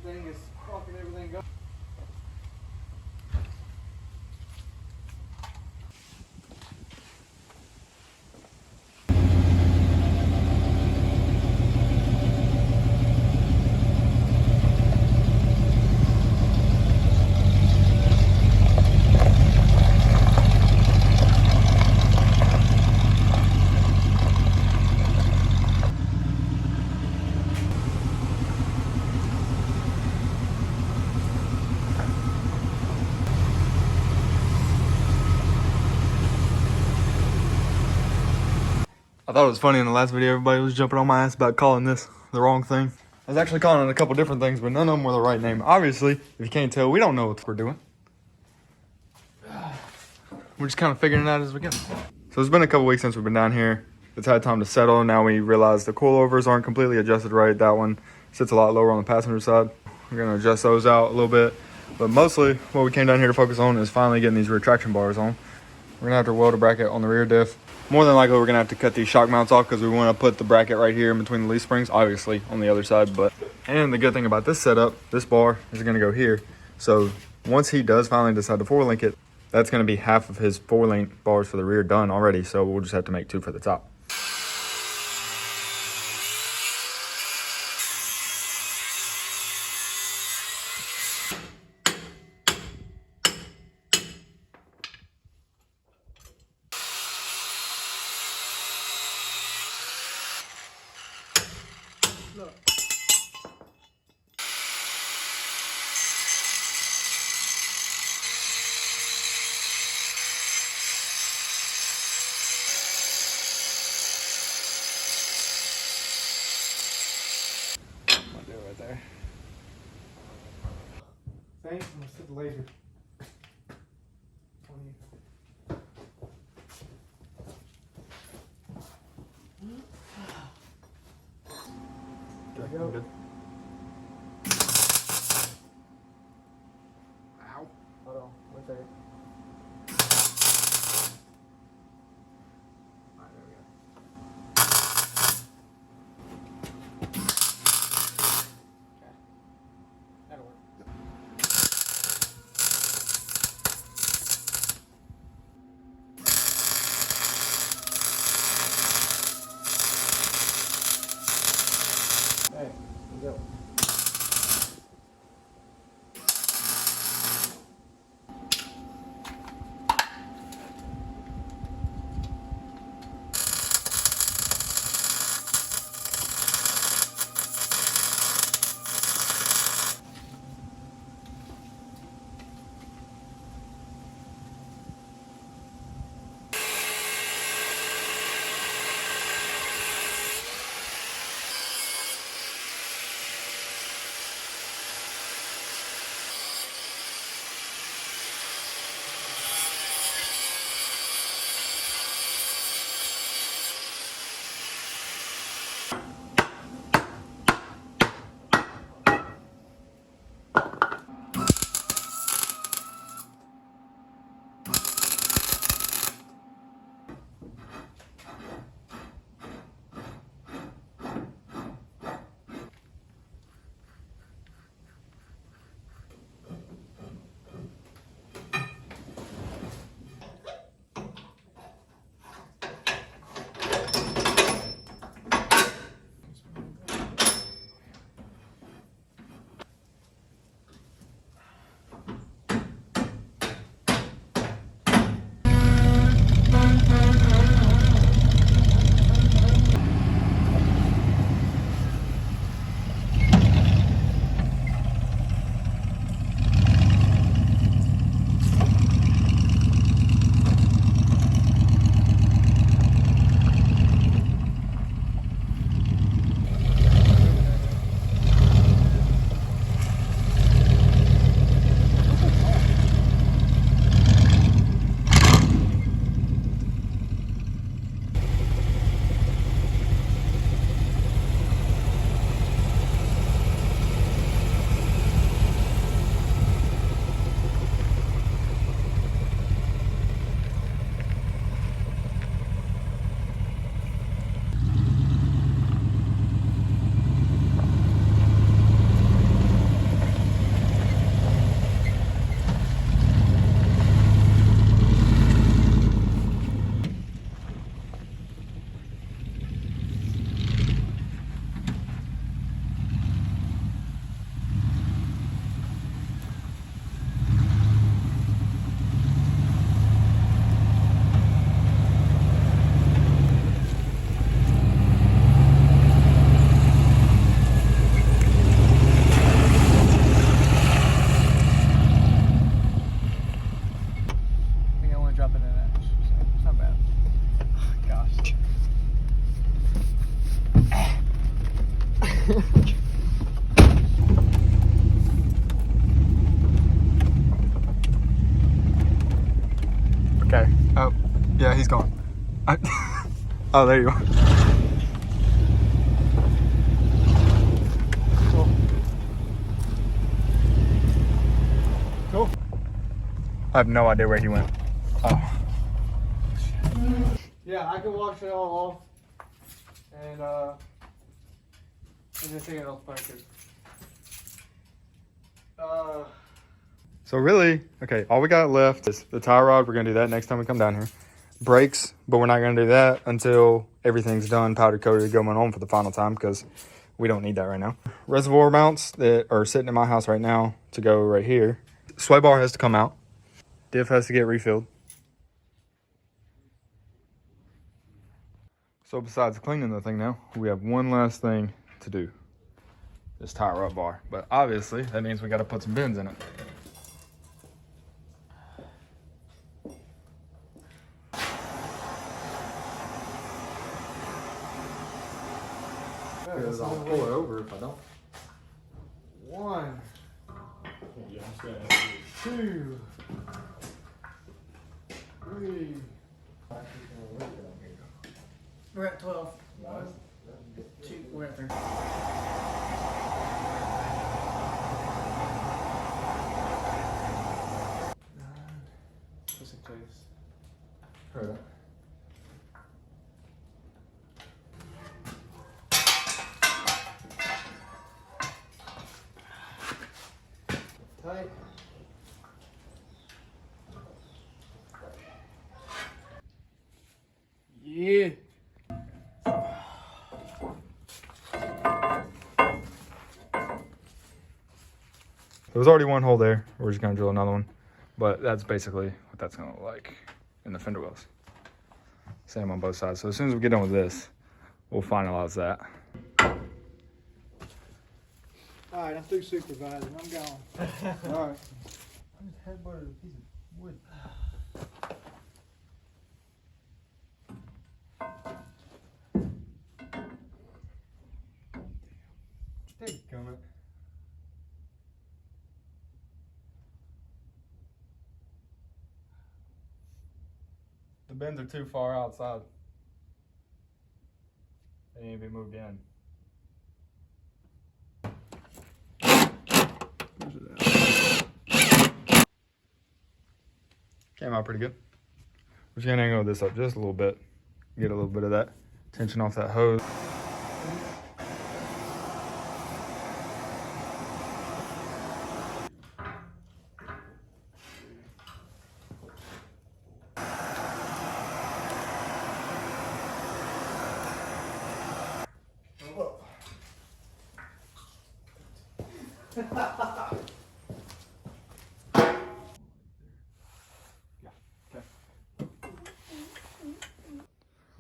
thing is fucking everything up. I thought it was funny in the last video, everybody was jumping on my ass about calling this the wrong thing. I was actually calling it a couple different things, but none of them were the right name. Obviously, if you can't tell, we don't know what we're doing. We're just kind of figuring it out as we go. So it's been a couple weeks since we've been down here. It's had time to settle. Now we realize the coilovers aren't completely adjusted right. That one sits a lot lower on the passenger side. We're gonna adjust those out a little bit. But mostly what we came down here to focus on is finally getting these rear traction bars on. We're gonna have to weld a bracket on the rear diff. More than likely, we're gonna have to cut these shock mounts off because we want to put the bracket right here in between the leaf springs, obviously on the other side. And the good thing about this setup, this bar is gonna go here. So once he does finally decide to 4-link it, that's gonna be half of his 4-link bars for the rear done already. So we'll just have to make 2 for the top. Look. I'll do it right there. Thanks, I'm gonna set the laser. There we go. Good. Ow. Hold on, wait there. Alright, there we go. Okay. That'll work. Hey, let's go. Okay. Oh, yeah, he's gone. Oh, there you are. Cool. Cool. I have no idea where he went. Oh. Yeah, I can wash it all off and just take it off the bike. So really, okay, all we got left is the tie rod. We're gonna do that next time we come down here. Brakes, but we're not gonna do that until everything's done, powder coated, going on for the final time, because we don't need that right now. Reservoir mounts that are sitting in my house right now to go right here. Sway bar has to come out. Diff has to get refilled. So besides cleaning the thing now, we have one last thing to do. This tie rod bar. But obviously, that means we gotta put some bends in it. Because I'll pull it over if I don't. 1, 2, 3. We're at 12. 2, we're at 13. Just in case. Heard that. Tight. Yeah. There was already one hole there. We're just gonna drill another one, but that's basically what that's gonna look like in the fender wells. Same on both sides. So as soon as we get done with this, we'll finalize that. All right, I'm through supervising. I'm gone. All right. I just headbutted a piece of wood. Dadgummit. The bends are too far outside. They need to be moved in. Came out pretty good. We're just gonna angle this up just a little bit. Get a little bit of that tension off that hose.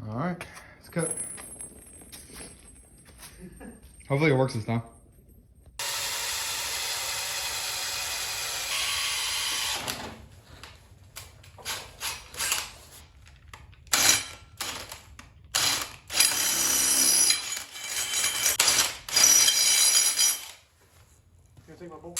All right, it's cut. Hopefully it works this time. Can I take my bolt?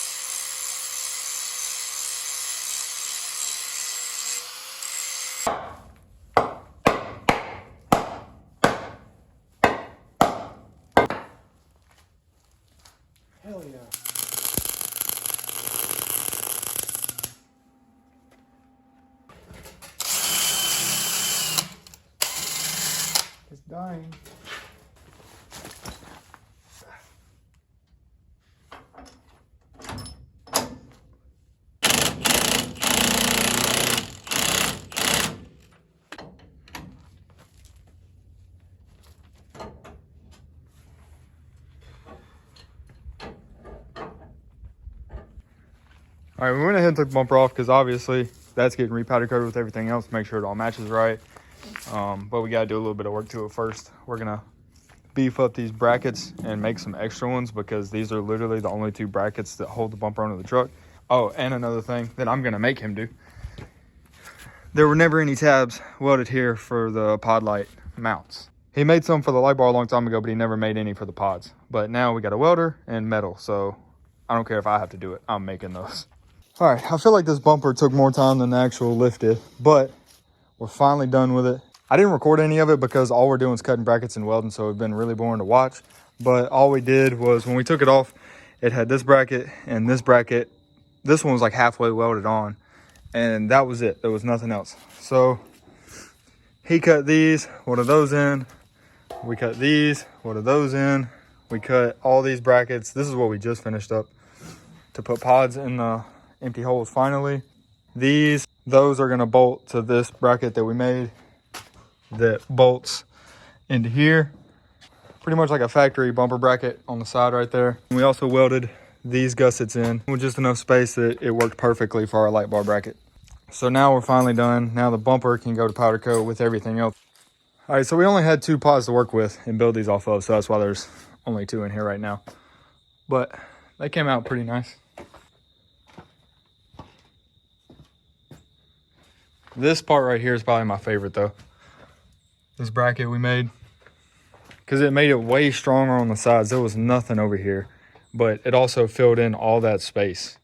Hell yeah. It's dying. All right, we went ahead and took the bumper off because obviously that's getting repowder coated with everything else to make sure it all matches right. But we got to do a little bit of work to it first. We're going to beef up these brackets and make some extra ones because these are literally the only 2 brackets that hold the bumper onto the truck. Oh, and another thing that I'm going to make him do. There were never any tabs welded here for the pod light mounts. He made some for the light bar a long time ago, but he never made any for the pods. But now we got a welder and metal, so I don't care if I have to do it. I'm making those. All right, I feel like this bumper took more time than the actual lift did, but we're finally done with it. I didn't record any of it because all we're doing is cutting brackets and welding, so it's been really boring to watch. But all we did was when we took it off, it had this bracket and this bracket. This one was like halfway welded on, and that was it. There was nothing else. So he cut these, what are those in? We cut these, what are those in? We cut all these brackets. This is what we just finished up to put pods in the empty holes finally. Those are gonna bolt to this bracket that we made that bolts into here. Pretty much like a factory bumper bracket on the side right there. And we also welded these gussets in with just enough space that it worked perfectly for our light bar bracket. So now we're finally done. Now the bumper can go to powder coat with everything else. All right, so we only had 2 pods to work with and build these off of, so that's why there's only 2 in here right now. But they came out pretty nice. This part right here is probably my favorite though. This bracket we made, because it made it way stronger on the sides. There was nothing over here, but it also filled in all that space.